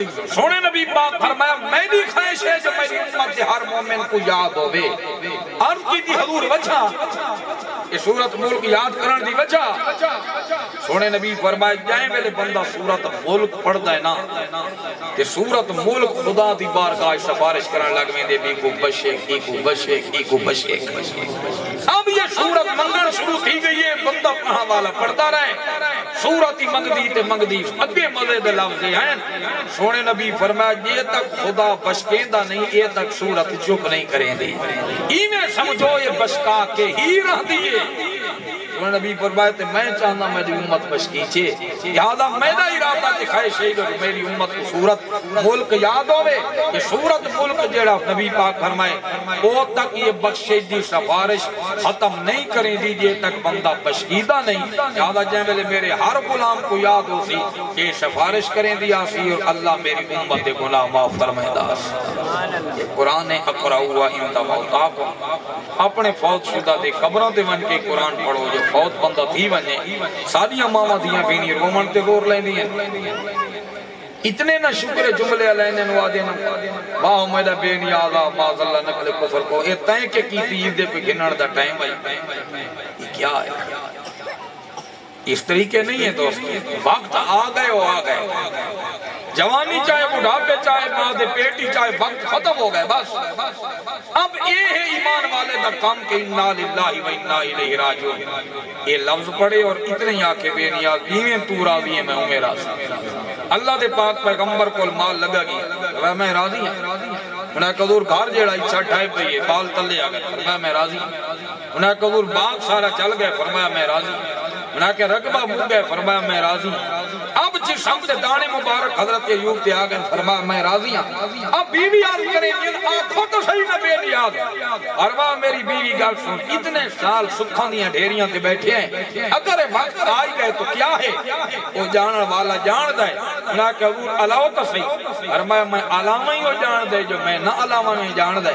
سونے نبی پاک فرمایا میری خواہش ہے جو میری امت سے ہر مومن کو یاد ہوئے. عرض کی تھی حضور وجہ یہ سورت ملک یاد کرن دی وجہ. سونے نبی فرمایا جائیں میرے بندہ سورت ملک پڑھدا ہے نا کہ سورت ملک خدا دی بارگاہ سفارش کرن لگ ویندے بھی کو بشے کی کو بشے. اب یہ سورت منگن شروع تھی گئی ہے بندہ پڑھا والا پڑھتا رہے. سورت ہی منگ دی اگے مزے دے لفظ ہیں. سونے نبی فرمایا یہ تک خدا بشکیندہ نہیں یہ تک سورت چپ نہیں کریں دی. ایویں سمجھو یہ بشکا کے ہی رہ دیئے. سونے نبی فرمایا تے میں چاہنا میری امت بشکی چھے لہذا میرا ارادہ تے خواہش ہے کہ میری امت کو سورت ملک یاد ہوئے. یہ سورت ملک جیڑا نبی پاک فرمائے وہ تک یہ بخشش دی سفارش ختم نہیں کریں دی یہ تک بندہ بشکیدہ نہیں. لہذا جائیں میرے ہر غلام کو یاد ہو سی کہ سفارش کریں دیا سی اور اللہ میری امت گناہ معاف فرمائے دا سی. یہ قرآن اقرأ ہوا انتا موتاکم اپنے فوت شدہ دے قبروں دے ون کے قرآن پڑھو. جو فوت بندہ تھی ونجے ساریاں ماما دیاں بینی رومن تے گور لیں دیاں اتنے نہ شکر جملے علیہ نوادے نا واہ امیدہ بے نیازہ باز اللہ نقل کفر کو اے تائیں کے کی تیز دے پہ گھنڑ دا ٹائم آئی. یہ کیا ہے اس طریقے نہیں ہے دوست. وقت آ گئے ہو آ گئے. جوانی چاہے بڑھاپے چاہے مادے پیٹی چاہے وقت ختم ہو گئے بس. اب یہ ہے ایمان والے دا کام کہ انا للہ و انا الیہ راجعون. یہ لفظ پڑھے اور اتنے ہی آنکھیں بے نیاز ایویں تو راضی ہے میں ہوں میرا سی. اللہ دے پاک پیغمبر کو مال لگا گیا میں راضی ہوں. انہیں قدور گھار جیڑا اچھا ٹھائے پہ یہ بال تلے آگئے فرمایا میں راضی ہوں. انہیں قدور باغ سارا چل گئے فرمایا میں راضی ہوں. انہیں کہ رقبہ مل گئے فرمایا میں راضی ہوں. اب جس سمجھ دانے مبارک حضرت ایوب تے آگئے فرمایا میں راضی ہوں. اب بیوی عرض کریں جن آنکھوں تو صحیح نہ بے نیاز فرمایا میری بیوی گل سن اتنے سال سکھاں دیاں ڈھیریاں تے بیٹھے ہیں اگر وقت آئی گئے تو کیا ہے وہ جانن والا جان دے. انہیں کہ حضور علاو تو صحیح فرمایا میں علامہ ہی ہو جان دے جو میں نہ علامہ نہیں جان دے.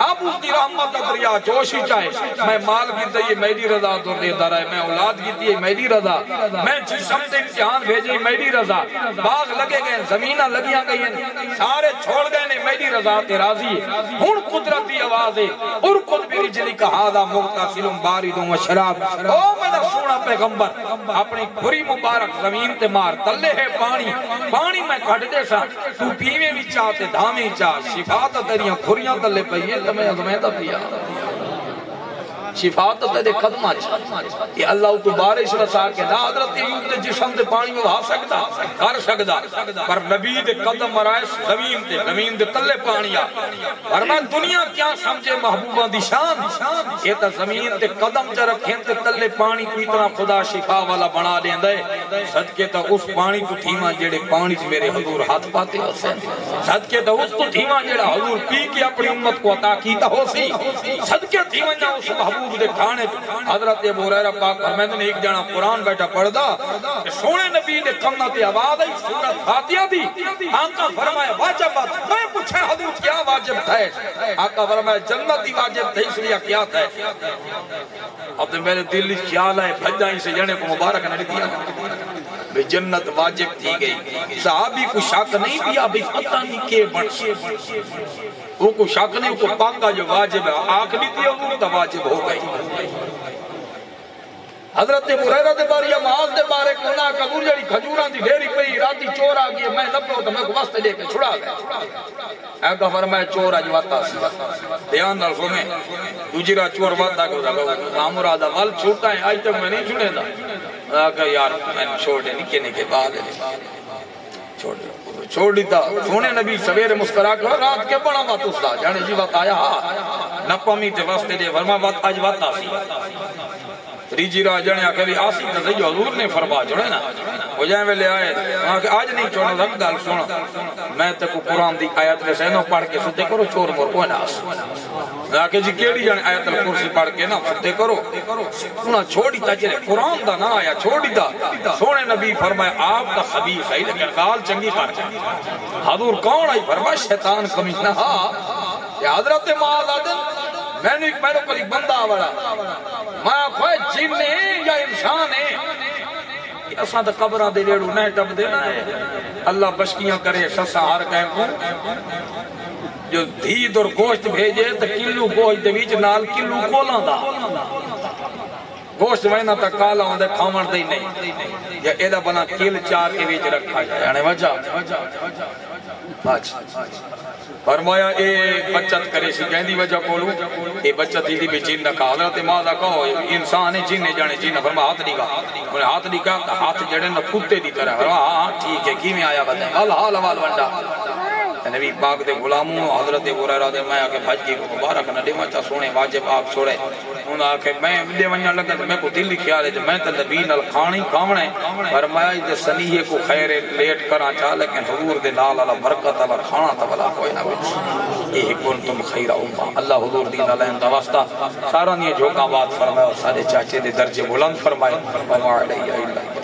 اب اس دی رحمت دریا جوش ہی چاہے میں مال کی دے میری رضا تو دے در ہے میں اولاد کی دے میری رضا میں جسم تے امتحان بھیجے میری رضا باغ لگے گئے زمینہ لگیاں گئی ہیں سارے چھوڑ گئے نے میری رضا تے راضی ہے. ہن قدرتی آواز ہے ارکض برجلی کا ھذا مغتسل بارد و شراب. او میرا سونا پیغمبر اپنی کھری مبارک زمین تے مار تلے ہے پانی میں کھڑ دے سا تو پیویں بھی چاہتے دھامیں چاہ شفا تا تیریاں کھریاں تلے پہیے تمہیں تا پیا شفا تو تیرے قدم آچھا کہ اللہ تو بارش رسا کے نہ حضرت ایوب دے جسم دے پانی میں بھا سکتا کر سکتا پر نبی دے قدم مرائے زمین دے تلے پانی آ فرمایا دنیا کیا سمجھے محبوبہ دی شان یہ تا زمین دے قدم چا رکھیں تے تلے پانی کو اتنا خدا شفا والا بنا دیں دے. صدقے تا اس پانی کو تھیما جیڑے پانی سے میرے حضور ہاتھ پاتے ہو سین. صدقے تا اس کو تھیما جیڑا حضور پی کے اپنی امت کو عطا کیتا ہو سی. صدقے تھیما جا اس محبوب دے کھانے حضرت ابو ہریرہ پاک فرمائے نے ایک جانا قرآن بیٹھا پڑھدا کہ سونے نبی دے کمنا تے آواز آئی سورت فاتحہ دی. آقا فرمایا واجبات میں پوچھے حضور کیا واجب تھا. آقا فرمایا جنت ہی واجب تھا اس لیے کیا تھا. اب میرے دل خیال ہے بھجائی سے جنے کو مبارک نہ دیا بے جنت واجب تھی گئی. صحابی کو شک نہیں دیا بھئی پتہ نہیں کے بڑھ وہ کو شک نہیں کو پاکا جو واجب ہے آنکھ نہیں دیا وہ تو واجب ہو گئی. حضرت ہریرہ دے بارے یا معاذ دے بارے کہنا قبول جڑی کھجوراں دی ڈھیری پئی راتی چور آ گئی میں نپو تو میں کو واسطے لے کے چھڑا گیا. اے کا فرمایا چور اج واتا سی دھیان نال سنے دوجرا چور واتا کو امرادا ول چھوٹا ہے اج تک میں نہیں چھڑے دا کہ یار میں چھوڑ دے نکے نکے بعد چھوڑ دیتا. سونے نبی سویرے مسکرا کر رات کے بڑا بات اس دا جانے جی وقت آیا نپمی تے واسطے دے فرما وقت اج واتا سی ریجی راہ جانے آکے بھی آسی تزیو حضور نے فرما جڑے نا وہ جائیں میں لے آئے آج نہیں چھوڑا رکھ دال سونا میں تے کو قرآن دی آیت میں سینوں پڑھ کے ستے کرو چور مور کوئی ناس آکے جی کیڑی جانے آیت الکرسی پڑھ کے نا ستے کرو انہاں چھوڑی تا جرے قرآن دا نا آیا چھوڑی تا. سونے نبی فرمائے آپ کا خبیث ہے لیکن گال چنگی کر جائے. حضور کون آئی فرمائے شیطان کمیش نہ یا حضرت معاذ آدن میں نے کوئی بندہ آوڑا میں کوئی جن ہے یا انسان ہے اساں تے قبراں دے ریڑو نہ ٹپ دے نا اللہ بشکیاں کرے سسا ہر کہیں کو جو دھید اور گوشت بھیجے تو کلو گوشت دے وچ نال کلو کولاں دا گوشت وینا تا کالا ہوندے کھاون دے نہیں یا ایدا بنا کل چار کے وچ رکھا جائے یعنی وجہ فرمایا اے بچت کرے سی کہندی وجہ کولو اے بچت ہی بھی جن دا کہا حضرت ماذا کہو انسان ہے جن جانے جن فرما ہاتھ نہیں کہا انہیں ہاتھ نہیں کہا ہاتھ جڑے نہ کتے دی طرح فرما ہاں ٹھیک ہے کی میں آیا بتائیں الحال وال ونڈا نبی پاک دے غلاموں حضرت ہریرہ دے میں آکے بھج کی مبارک نہ دے مچا سونے واجب آپ چھوڑے انہوں آکے میں دے ونجا لگا میں کو دل خیال ہے میں تے نبی نال کھانی کھاونے فرمایا دے سنیے کو خیر لیٹ کراں چا لیکن حضور دے نال اللہ برکت اللہ کھانا تا بلا کوئی نہ وچ اے کنتم خیر امہ اللہ حضور دی نال دا واسطہ سارا نے جھوکا بات فرمایا سارے چاچے دے درجے بلند فرمائے وما علیہ الا